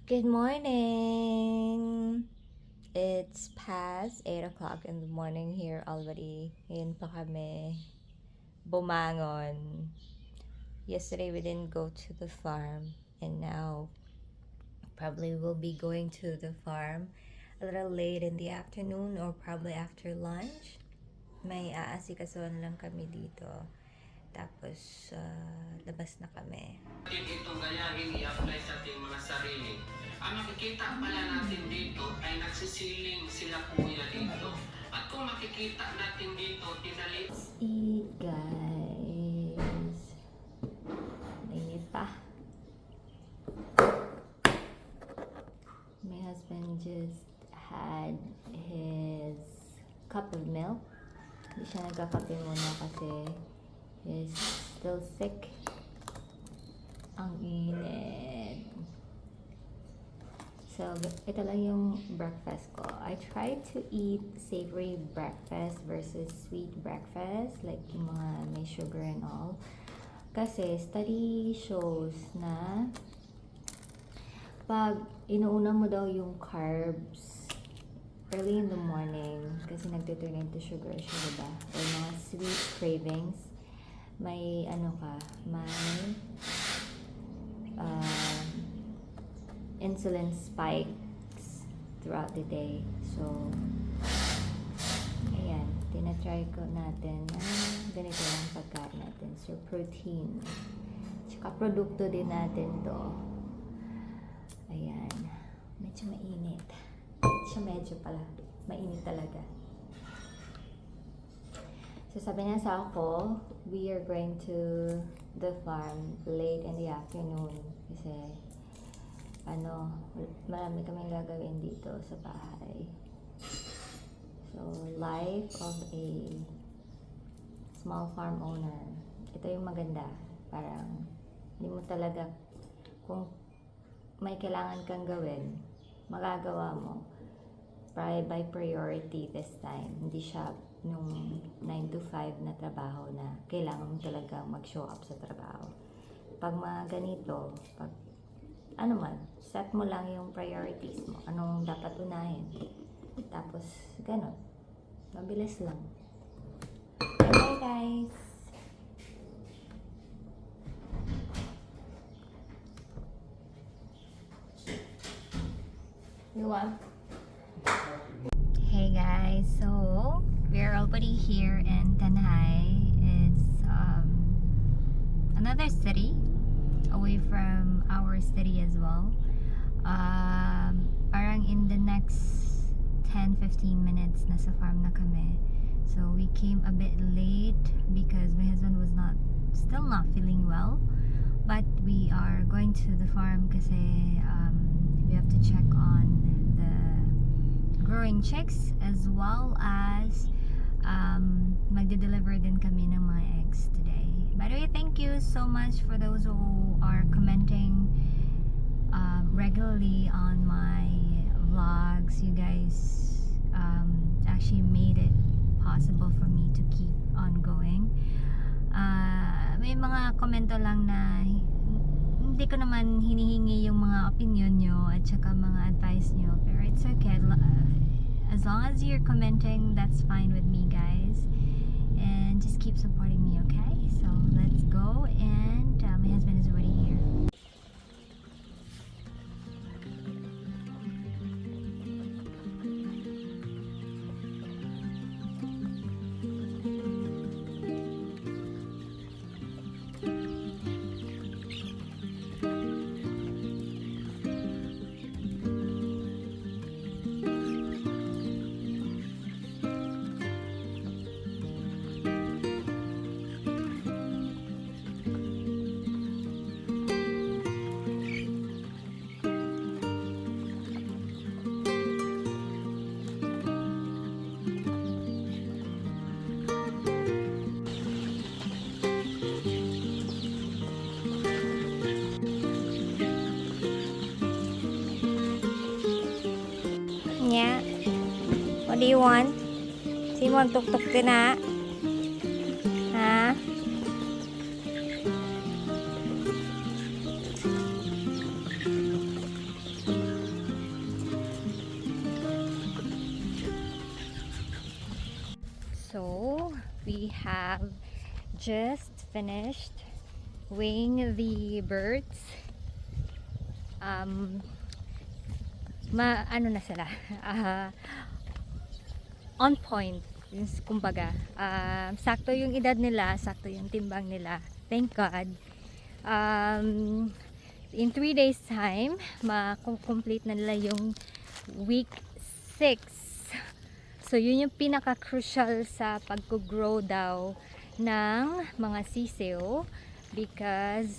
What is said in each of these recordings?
Good morning! It's past 8 o'clock in the morning here already. Ngayon pa kami bumangon. Yesterday we didn't go to the farm and now probably we'll be going to the farm a little late in the afternoon or probably after lunch. May aasikasuhan lang kami dito. Tapos labas na kami. Itong gayahin i-apply sa ating mga sarili. Ang makikita pala natin dito ay nagsisiling sila kuya dito. At kung makikita natin dito, tinali... Let's eat, guys. Mainit pa. My husband just had his cup of milk. Hindi siya nagkakape muna kasi he's still sick. Ang init. So, ito lang yung breakfast ko. I try to eat savory breakfast versus sweet breakfast, like yung mga may sugar and all. Kasi study shows na pag inuuna mo daw yung carbs early in the morning, kasi nagtiturn into sugar siya, diba? Or mga sweet cravings, may insulin spikes throughout the day. So, ayan, tinatry ko natin na ganito lang pagkain natin. So, protein. Tsaka produkto din natin to. Ayan. Medyo mainit. Medyo pala. Mainit talaga. So, sabi na sa ako, we are going to the farm late in the afternoon. Kasi, marami kaming gagawin dito sa bahay. So, life of a small farm owner. Ito yung maganda. Parang, hindi mo talaga, kung may kailangan kang gawin, magagawa mo. By priority this time. Hindi siya nung 9 to 5 na trabaho na kailangan mo talaga mag-show up sa trabaho. Pag mga ganito, pag set mo lang yung priorities mo. Anong dapat unahin. Tapos, ganun. Mabilis lang. Okay, guys. You want? Hey, guys. So, we're already here in Tanhay. It's another city away from our city as well. Parang in the next 10-15 minutes nasa farm na kami. So we came a bit late because my husband was still not feeling well, but we are going to the farm kasi we have to check on the growing chicks as well as magde-deliver din kami ng mga eggs today. By the way, thank you so much for those who are commenting regularly on my vlogs. You guys actually made it possible for me to keep on going. May mga komento lang na hindi ko naman hinihingi yung mga opinion nyo at saka mga advice nyo, pero it's okay. As long as you're commenting, that's fine with me, guys. And just keep supporting me, okay? So let's go, and my husband is already here. Yeah. What do you want? Si magtuktok ka na. Ha? have just finished weighing the birds. Ano na sila, on point, kumbaga. Sakto yung edad nila, sakto yung timbang nila, thank God. In 3 days time, makukomplete na nila yung week 6. So yun yung pinaka crucial sa pag-grow daw ng mga sisiw, because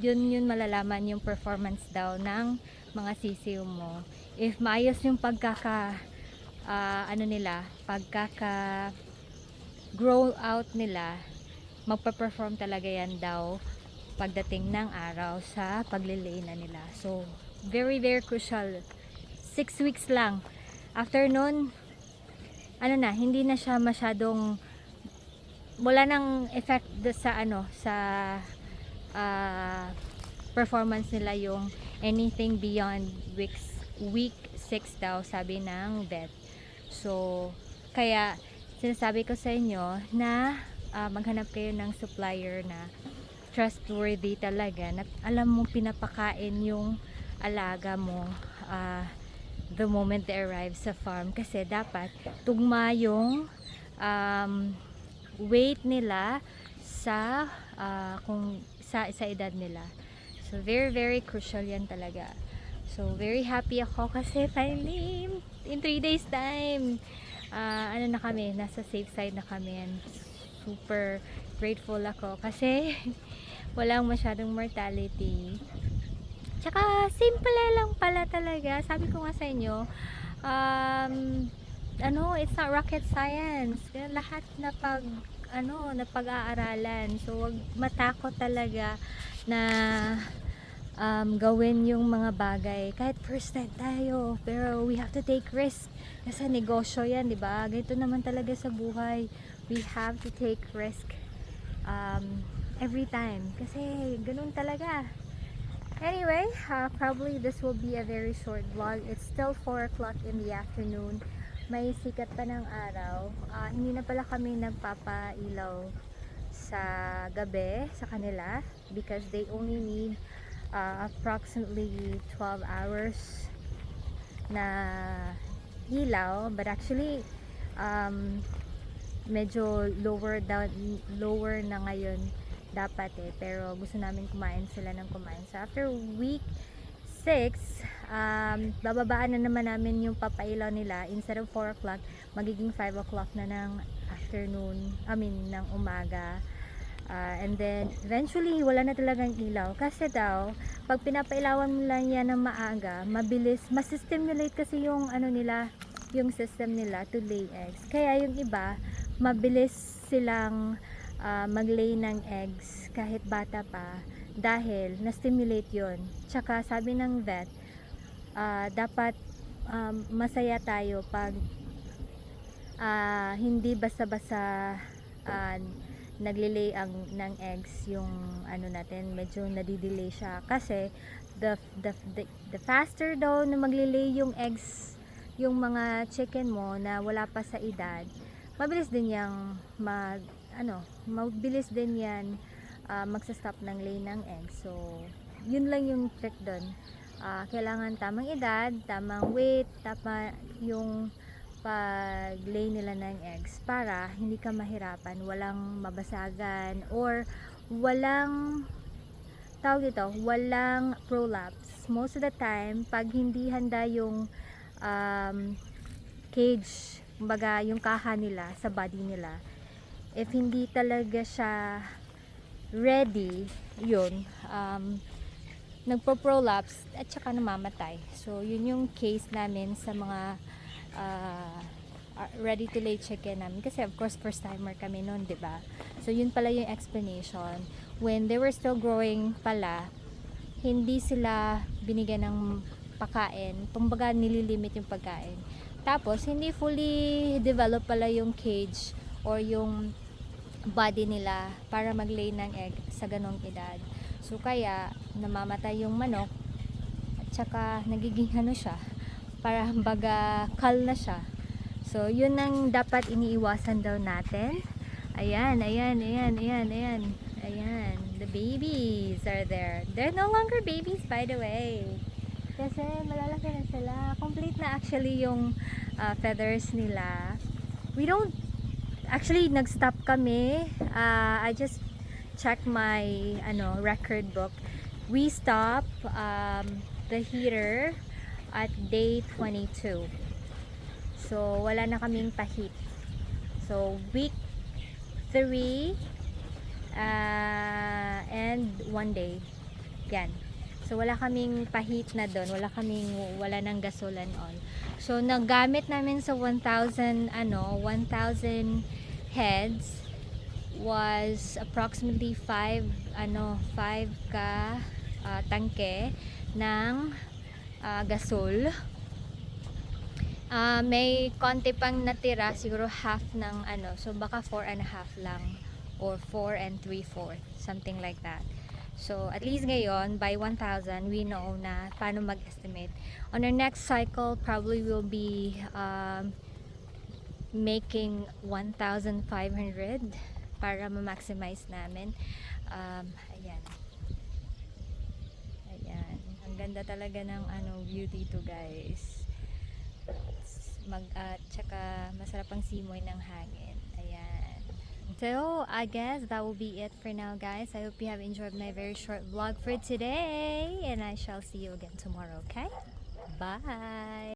yun malalaman yung performance daw ng mga sisiw mo. If maayos yung pagkaka grow out nila, magpa-perform talaga yan daw pagdating ng araw sa paglilay na nila. So very very crucial. 6 weeks lang. After nun, hindi na siya masyadong, wala nang effect sa performance nila yung anything beyond week 6 daw, sabi ng vet. So kaya sinasabi ko sa inyo na maghanap kayo ng supplier na trustworthy talaga, na alam mo pinapakain yung alaga mo the moment they arrive sa farm, kasi dapat tugma yung weight nila sa sa edad nila. So very very crucial yan talaga. So very happy ako kasi finally in 3 days time na kami, nasa safe side na kami, and super grateful ako kasi walang masyadong mortality. Tsaka simple lang pala talaga. Sabi ko nga sa inyo, it's not rocket science. Lahat na pag-aaralan. So wag matakot talaga na gawin yung mga bagay. Kahit first time tayo, pero we have to take risk. Kasi negosyo yan, di ba? Ganito naman talaga sa buhay. We have to take risk every time. Kasi ganun talaga. Anyway, probably this will be a very short vlog. It's still 4 o'clock in the afternoon. May sikat pa ng araw. Hindi na pala kami nagpapailaw sa gabi sa kanila because they only need approximately 12 hours na ilaw. But actually, medyo lower na ngayon dapat pero gusto namin kumain sila ng kumain. So after week 6, bababaan na naman namin yung papailaw nila. Instead of 4 o'clock, magiging 5 o'clock na ng afternoon, ng umaga. And then eventually wala na talagang ilaw kasi daw pag pinapailawan mo lang yan ng maaga, mabilis masistimulate kasi yung yung system nila to lay eggs. Kaya yung iba mabilis silang mag-lay ng eggs kahit bata pa dahil na-stimulate yun. Tsaka sabi ng vet, dapat masaya tayo pag hindi basta-basta naglilay ng eggs yung natin, medyo nadidelay siya kasi the faster daw na maglilay yung eggs yung mga chicken mo na wala pa sa edad, mabilis din yang mabilis din yan magsa-stop ng lay ng eggs. So yun lang yung trick doon. Kailangan tamang edad, tamang weight, tama yung pag-lay nila ng eggs para hindi ka mahirapan, walang mabasagan or walang walang prolapse. Most of the time, pag hindi handa yung cage, kumbaga yung kaha nila sa body nila, if hindi talaga siya ready, yun, nagpo-prolapse at saka namamatay. So yun yung case namin sa mga ready to lay chicken namin, kasi of course first timer kami noon, 'di ba? So yun pala yung explanation. When they were still growing pala, hindi sila binigyan ng pagkain, kumbaga nililimit yung pagkain. Tapos hindi fully develop pala yung cage or yung body nila para mag-lay ng egg sa ganong edad. So kaya namamatay yung manok at saka nagiging siya, para baga kal na siya. So yun ang dapat iniiwasan daw natin Ayan, ayan, ayan, ayan, ayan. Ayan, the babies are there. They're no longer babies, by the way. Kasi malalaki na sila. Complete na actually yung feathers nila. We don't, actually nag-stop kami. I just checked my record book. We stop the heater at day 22. So, wala na kaming pahit. So, week 3 and 1 day. Yan. So, wala kaming pahit na doon. Wala nang gasolan on. So, nagamit namin sa 1,000 heads was approximately 5 ka tangke ng gasol. May konti pang natira, siguro half ng so baka 4 and a half lang or 4 and 3/4, something like that. So at least ngayon by 1,000 we know na paano mag-estimate. On our next cycle probably will be making 1,500 para ma-maximize namin. Ayan. Ayan. Ang ganda talaga ng view dito, guys. Tsaka masarap ang simoy ng hangin. Ayan. So, I guess that will be it for now, guys. I hope you have enjoyed my very short vlog for today. And I shall see you again tomorrow, okay? Bye!